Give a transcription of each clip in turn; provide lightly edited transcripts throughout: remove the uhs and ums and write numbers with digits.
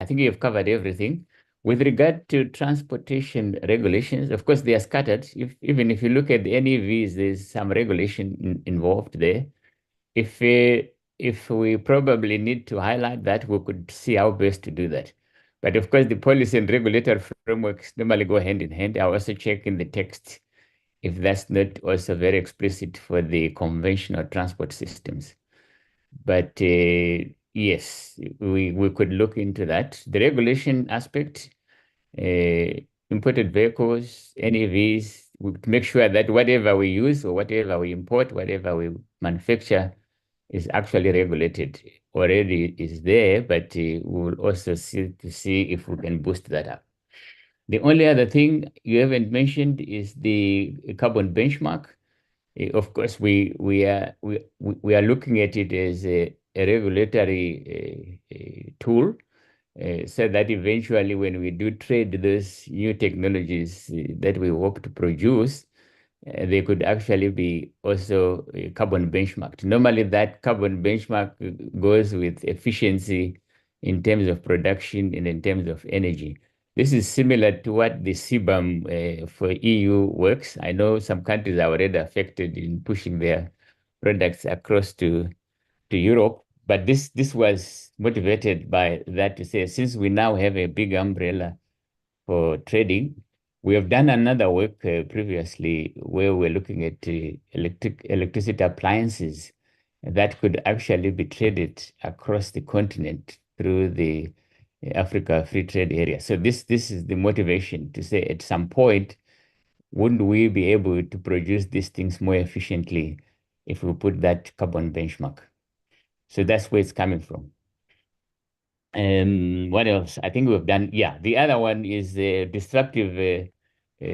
I think you've covered everything. With regard to transportation regulations, of course, they are scattered. Even if you look at the NEVs, there's some regulation involved there. If we probably need to highlight that, we could see how best to do that. But of course, the policy and regulatory frameworks normally go hand in hand. I also check in the text if that's not also very explicit for the conventional transport systems. But yes, we could look into that. The regulation aspect, imported vehicles, NEVs, we make sure that whatever we use or whatever we import, whatever we manufacture is actually regulated. Already is there, but we will also see to see if we can boost that up. The only other thing you haven't mentioned is the carbon benchmark. Of course, we are looking at it as a regulatory tool, so that eventually, when we do trade those new technologies that we hope to produce, they could actually be also carbon benchmarked. Normally, that carbon benchmark goes with efficiency in terms of production and in terms of energy. This is similar to what the CBAM for EU works. I know some countries are already affected in pushing their products across to Europe, but this was motivated by that to say, since we now have a big umbrella for trading, we have done another work previously where we're looking at electricity appliances that could actually be traded across the continent through the Africa Free Trade Area. So this is the motivation to say at some point, wouldn't we be able to produce these things more efficiently if we put that carbon benchmark? So that's where it's coming from. What else? I think we've done. Yeah, the other one is disruptive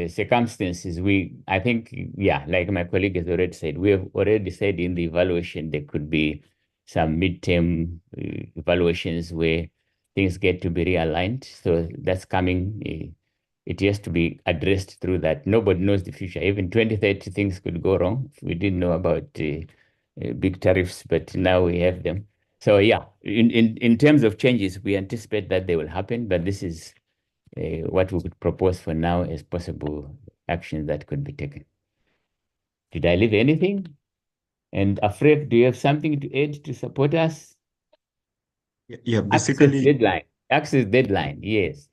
circumstances. I think, yeah, like my colleague has already said, we have already said in the evaluation there could be some midterm evaluations where things get to be realigned. So that's coming. It has to be addressed through that. Nobody knows the future. Even 2030, things could go wrong. We didn't know about big tariffs, but now we have them. So yeah, in terms of changes, we anticipate that they will happen, but this is what we could propose for now as possible actions that could be taken. Did I leave anything? And Afref, do you have something to add to support us? Yeah, Access basically, deadline. Access deadline, yes.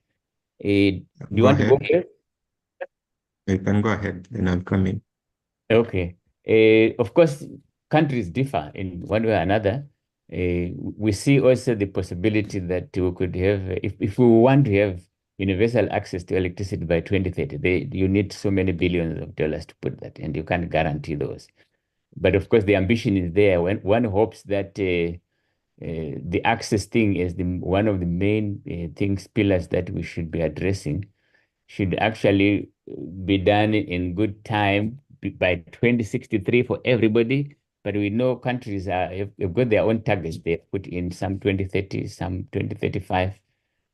Do you go want to go ahead. first? You can go ahead, then I'll come in. Okay. Of course, countries differ in one way or another. We see also the possibility that we could have, if we want to have universal access to electricity by 2030, you need so many billions of dollars to put that, and you can't guarantee those. But of course, the ambition is there. When one hopes that the access thing is one of the main things, pillars that we should be addressing, should actually be done in good time by 2063 for everybody. But we know countries have got their own targets. They put in some 2030, some 2035,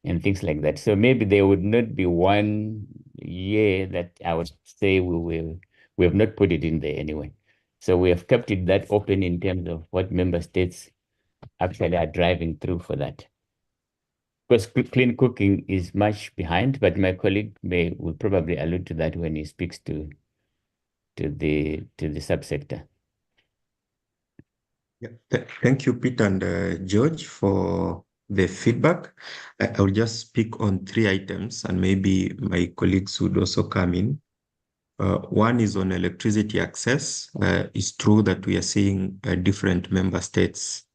and things like that. So maybe there would not be one year that I would say we have not put it in there anyway. So we have kept it that open in terms of what member states actually are driving through for that. Because clean cooking is much behind, but my colleague will probably allude to that when he speaks to the subsector. Yeah. Thank you, Peter and George, for the feedback. I will just speak on three items, and maybe my colleagues would also come in. One is on electricity access. It's true that we are seeing different member states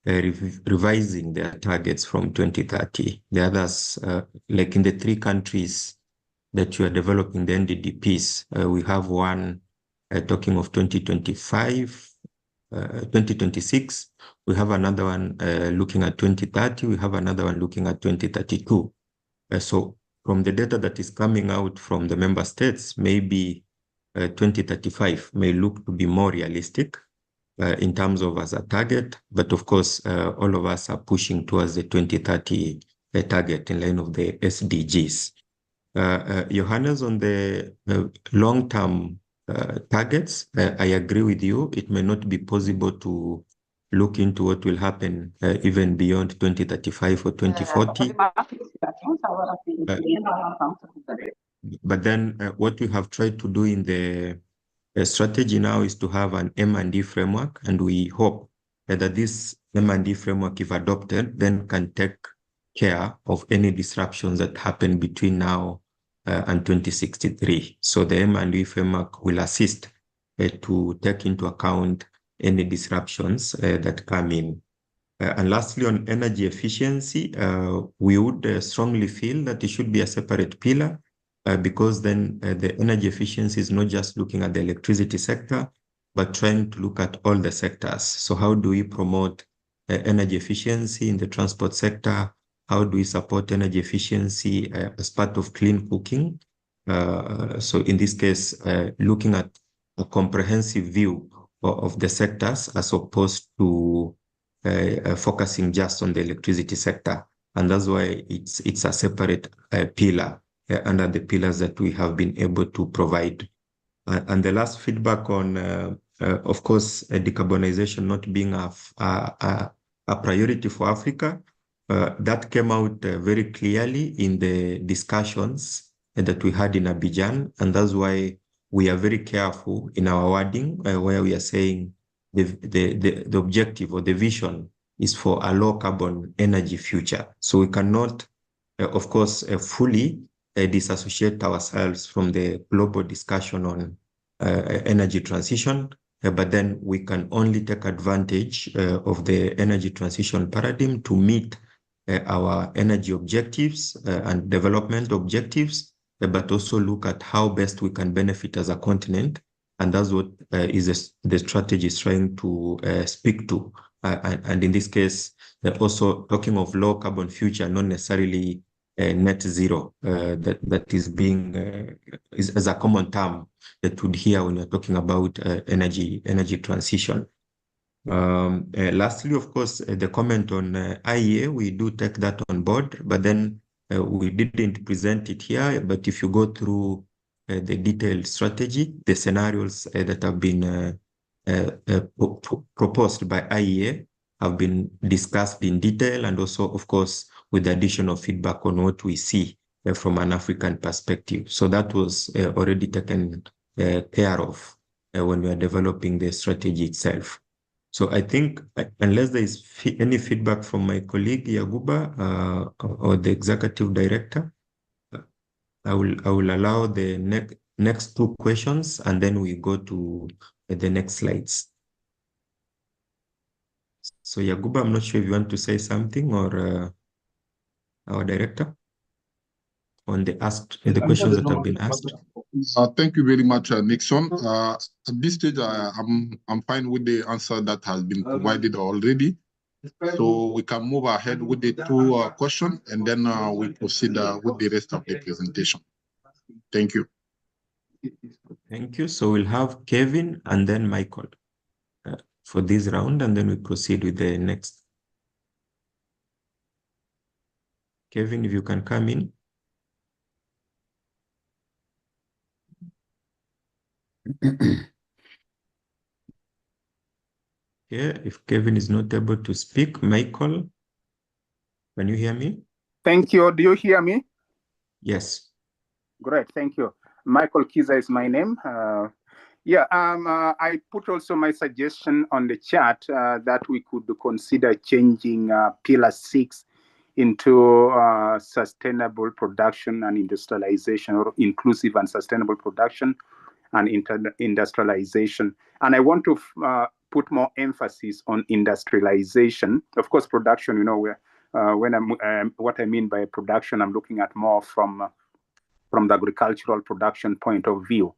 revising their targets from 2030. The others, like in the three countries that you are developing the NDDPs, we have one talking of 2025, 2026. We have another one looking at 2030. We have another one looking at 2032. So from the data that is coming out from the member states, maybe 2035 may look to be more realistic in terms of as a target. But of course, all of us are pushing towards the 2030 target in line of the SDGs. Johannes, on the long-term targets, I agree with you. It may not be possible to look into what will happen even beyond 2035 or 2040. But then what we have tried to do in the strategy now is to have an M&D framework, and we hope that this M&D framework, if adopted, then can take care of any disruptions that happen between now and 2063. So the M&D framework will assist to take into account any disruptions that come in. And lastly, on energy efficiency, we would strongly feel that it should be a separate pillar because then the energy efficiency is not just looking at the electricity sector, but trying to look at all the sectors. So how do we promote energy efficiency in the transport sector? How do we support energy efficiency as part of clean cooking? So in this case, looking at a comprehensive view of the sectors as opposed to focusing just on the electricity sector. And that's why it's a separate pillar under the pillars that we have been able to provide. And the last feedback on, of course, decarbonization not being a priority for Africa, that came out very clearly in the discussions that we had in Abidjan. And that's why we are very careful in our wording, where we are saying the objective or the vision is for a low carbon energy future. So we cannot, of course, fully disassociate ourselves from the global discussion on energy transition, but then we can only take advantage of the energy transition paradigm to meet our energy objectives and development objectives, but also look at how best we can benefit as a continent. And that's what the strategy is trying to speak to. And in this case, also talking of low carbon future, not necessarily net zero, that is being is as a common term that would hear when you're talking about energy transition. Lastly, of course, the comment on IEA, we do take that on board, but then we didn't present it here. But if you go through the detailed strategy, the scenarios that have been proposed by IEA have been discussed in detail, and also, of course, with additional feedback on what we see from an African perspective. So that was already taken care of when we are developing the strategy itself. So I think, unless there is any feedback from my colleague Yaguba or the executive director, I will allow the next two questions, and then we go to the next slides. So Yaguba, I'm not sure if you want to say something, or our director, on the questions that have been asked. Thank you very much, Nixon. At this stage, I'm fine with the answer that has been provided already. So we can move ahead with the two questions, and then we proceed with the rest of the presentation. Thank you. Thank you. So we'll have Kevin and then Michael for this round, and then we proceed with the next. Kevin, if you can come in. Yeah, if Kevin is not able to speak, Michael, can you hear me? Thank you. Do you hear me? Yes. Great, thank you. Michael Kiza is my name. I put also my suggestion on the chat that we could consider changing Pillar 6 into sustainable production and industrialization, or inclusive and sustainable production and industrialization. And I want to put more emphasis on industrialization. Of course, production, you know, what I mean by production, I'm looking at more from the agricultural production point of view.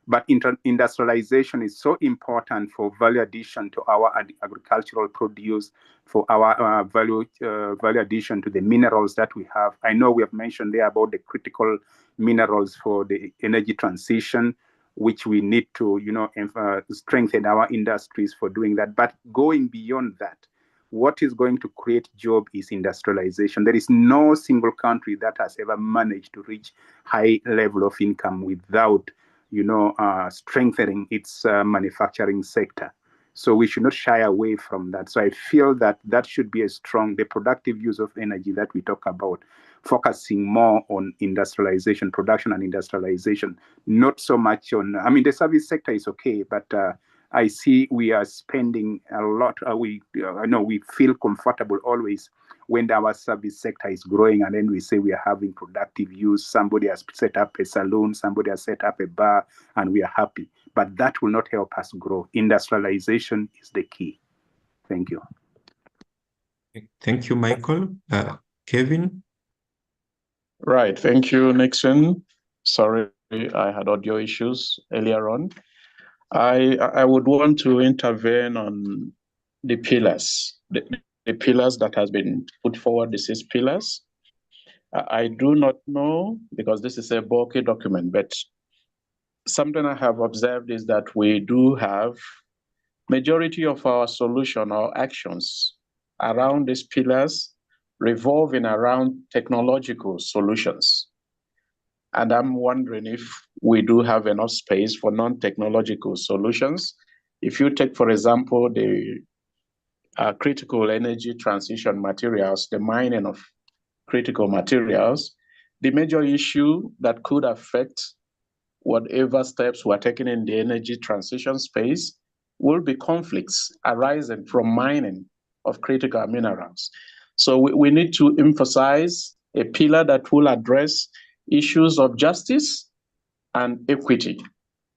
But industrialization is so important for value addition to our agricultural produce, for our value addition to the minerals that we have. I know we have mentioned there about the critical minerals for the energy transition, which we need to, you know, strengthen our industries for doing that. But going beyond that, what is going to create job is industrialization. There is no single country that has ever managed to reach high level of income without, you know, strengthening its manufacturing sector. So we should not shy away from that. So I feel that that should be the productive use of energy that we talk about, focusing more on industrialization, production and industrialization, not so much on, I mean, the service sector is okay, but I see we are spending a lot. We feel comfortable always when our service sector is growing, and then we say we are having productive use. Somebody has set up a salon, somebody has set up a bar, and we are happy. But that will not help us grow. Industrialization is the key. Thank you. Thank you, Michael. Kevin? Right. Thank you, Nixon. Sorry, I had audio issues earlier on. I would want to intervene on the pillars, the pillars that has been put forward, the 6 pillars. I do not know, because this is a bulky document, but something I have observed is that we do have majority of our solution or actions around these pillars revolving around technological solutions. And I'm wondering if we do have enough space for non-technological solutions. If you take, for example, the critical energy transition materials, the mining of critical materials, the major issue that could affect whatever steps we're taking in the energy transition space will be conflicts arising from mining of critical minerals. So we need to emphasize a pillar that will address issues of justice and equity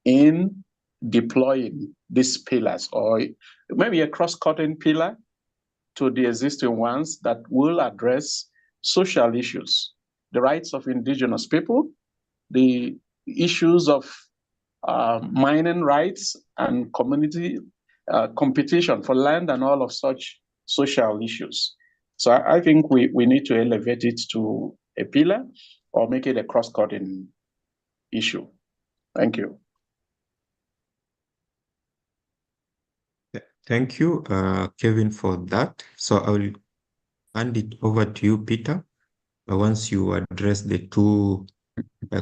in deploying these pillars, or maybe a cross-cutting pillar to the existing ones that will address social issues, the rights of indigenous people, the issues of mining rights and community competition for land and all of such social issues. So I think we need to elevate it to a pillar or make it a cross-cutting issue. Thank you. Thank you, Kevin, for that. So I will hand it over to you, Peter. Once you address the 2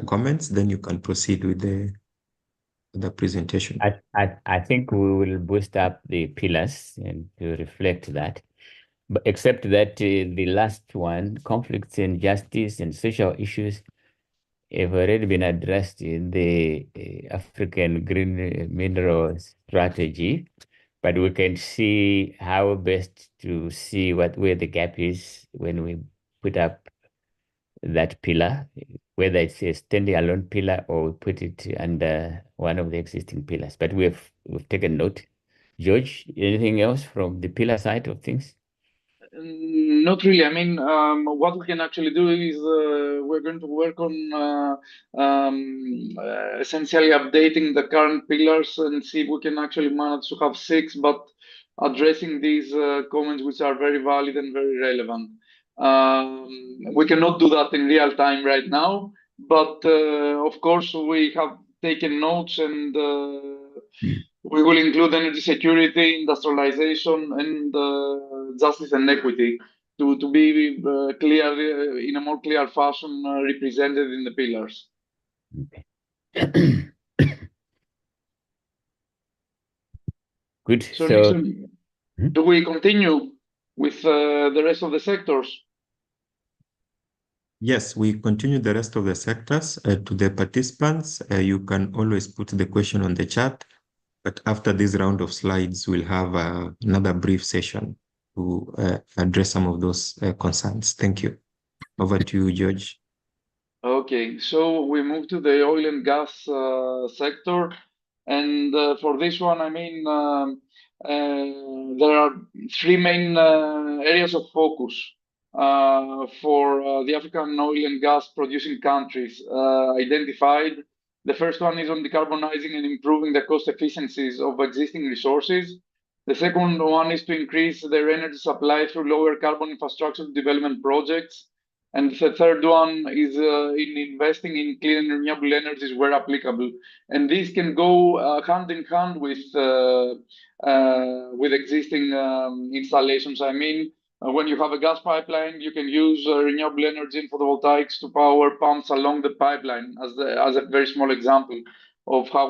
comments, then you can proceed with the presentation. I think we will boost up the pillars and to reflect that. But except that the last one, conflicts and justice and social issues, have already been addressed in the African Green Mineral Strategy, but we can see how best to see where the gap is when we put up that pillar, whether it's a standing-alone pillar or we put it under one of the existing pillars. But we've taken note. George, anything else from the pillar side of things? Not really. I mean, what we can actually do is we're going to work on essentially updating the current pillars and see if we can actually manage to have 6, but addressing these comments which are very valid and very relevant. We cannot do that in real time right now, but of course we have taken notes, and we will include energy security, industrialization, and justice and equity to be clear, in a more clear fashion, represented in the pillars. Okay. Good. So Nixon, do we continue with the rest of the sectors? Yes, we continue the rest of the sectors. To the participants, you can always put the question on the chat, but after this round of slides, we'll have another brief session to address some of those concerns. Thank you. Over to you, George. Okay, so we move to the oil and gas sector. And for this one, I mean, there are 3 main areas of focus for the African oil and gas producing countries identified. The first one is on decarbonizing and improving the cost efficiencies of existing resources. The second one is to increase their energy supply through lower carbon infrastructure development projects. And the third one is in investing in clean and renewable energies where applicable. And these can go hand in hand with existing installations. I mean, when you have a gas pipeline, you can use renewable energy and photovoltaics to power pumps along the pipeline as a very small example of how we